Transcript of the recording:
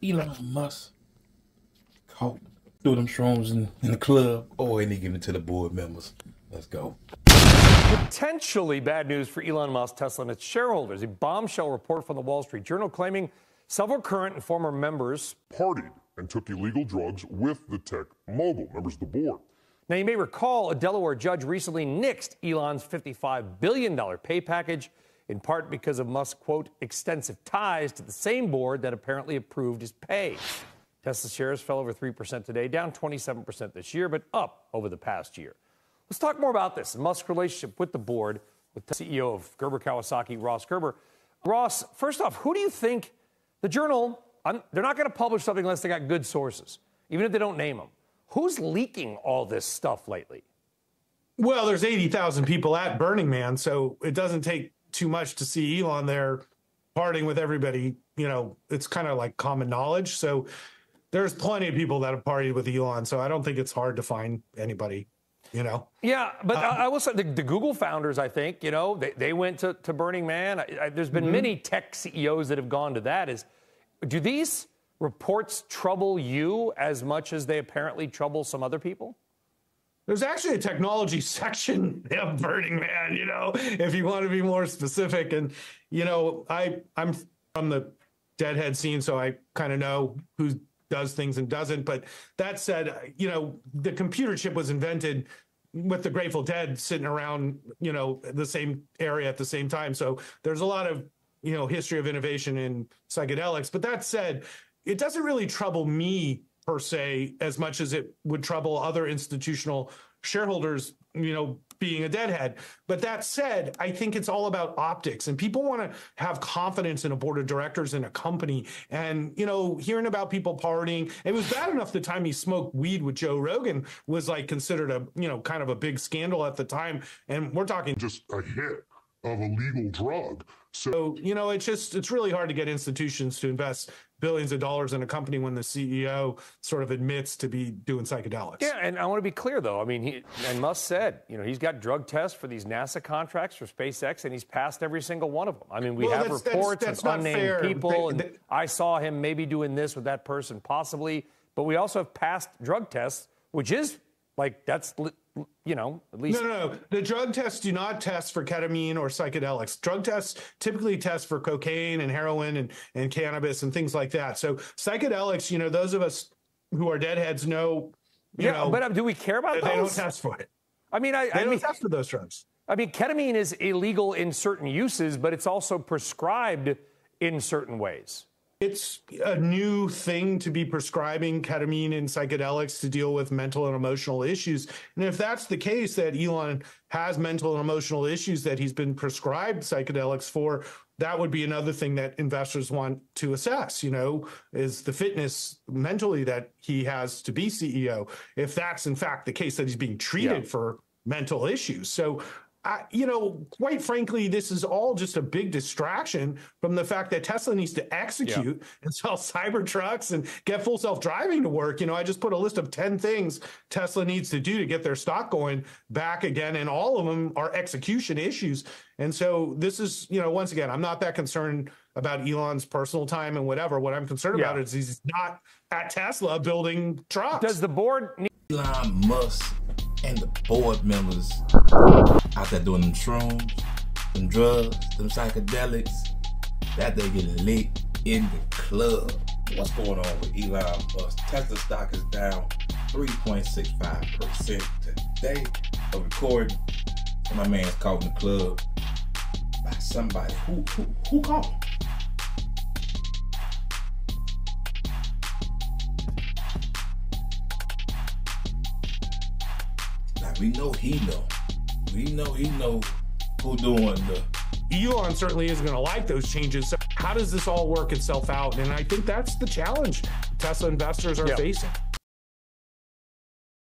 Elon Musk caught doing them shrooms in the club. Oh, and he giving it to the board members. Let's go. Potentially bad news for Elon Musk, Tesla, and its shareholders. A bombshell report from the Wall Street Journal claiming several current and former members partied and took illegal drugs with the tech mogul, members of the board. Now, you may recall a Delaware judge recently nixed Elon's $55 billion pay package, in part because of Musk's, quote, extensive ties to the same board that apparently approved his pay. Tesla shares fell over 3% today, down 27% this year, but up over the past year. Let's talk more about this, Musk's relationship with the board, with the CEO of Gerber Kawasaki, Ross Gerber. Ross, first off, who do you think the Journal, they're not going to publish something unless they got good sources, even if they don't name them. Who's leaking all this stuff lately? Well, there's 80,000 people at Burning Man, so it doesn't take too much to see Elon there partying with everybody. You know, it's kind of like common knowledge. So there's plenty of people that have partied with Elon, so I don't think it's hard to find anybody, you know. Yeah, but I will say the Google founders, I think, you know, they went to Burning Man. There's been many tech CEOs that have gone to that. Do these reports trouble you as much as they apparently trouble some other people? There's actually a technology section of Burning Man, you know, if you want to be more specific. And, you know, I'm from the deadhead scene, so I kind of know who does things and doesn't. But that said, you know, the computer chip was invented with the Grateful Dead sitting around, you know, the same area at the same time. So there's a lot of, you know, history of innovation in psychedelics. But that said, it doesn't really trouble me per se as much as it would trouble other institutional shareholders, you know, being a deadhead. But that said, I think it's all about optics, and people want to have confidence in a board of directors in a company. And, you know, hearing about people partying, it was bad enough the time he smoked weed with Joe Rogan was like considered a, you know, kind of a big scandal at the time. And we're talking Just a hit of a legal drug. So, you know, it's really hard to get institutions to invest billions of dollars in a company when the CEO sort of admits to be doing psychedelics. Yeah, and I want to be clear, though. I mean, and Musk said, you know, he's got drug tests for these NASA contracts for SpaceX, and he's passed every single one of them. I mean, we have reports of unnamed people, and I saw him maybe doing this with that person, possibly. But we also have passed drug tests, which is like, that's, you know, at least. No. The drug tests do not test for ketamine or psychedelics. Drug tests typically test for cocaine and heroin and cannabis and things like that. So psychedelics, you know, those of us who are deadheads know, you know, but do we care about those? They don't test for it. I mean, they don't test for those drugs. I mean, ketamine is illegal in certain uses, but it's also prescribed in certain ways. It's a new thing to be prescribing ketamine and psychedelics to deal with mental and emotional issues. And if that's the case, that Elon has mental and emotional issues that he's been prescribed psychedelics for, that would be another thing that investors want to assess, you know, is the fitness mentally that he has to be CEO. If that's in fact the case, that he's being treated for mental issues. So, you know, quite frankly, this is all just a big distraction from the fact that Tesla needs to execute and sell cyber trucks and get full self-driving to work. You know, I just put a list of 10 things Tesla needs to do to get their stock going back again, and all of them are execution issues. And so this is, you know, once again, I'm not that concerned about Elon's personal time and whatever. What I'm concerned about is he's not at Tesla building trucks. Does the board need Elon Musk and the board members out there doing them shrooms, them drugs, them psychedelics, that they getting lit in the club. What's going on with Elon Musk? Tesla stock is down 3.65% today. Of recording, my man's caught in the club by somebody. Who caught him? We know he know. We know he know who doing the. Elon certainly isn't going to like those changes. So how does this all work itself out? And I think that's the challenge Tesla investors are facing.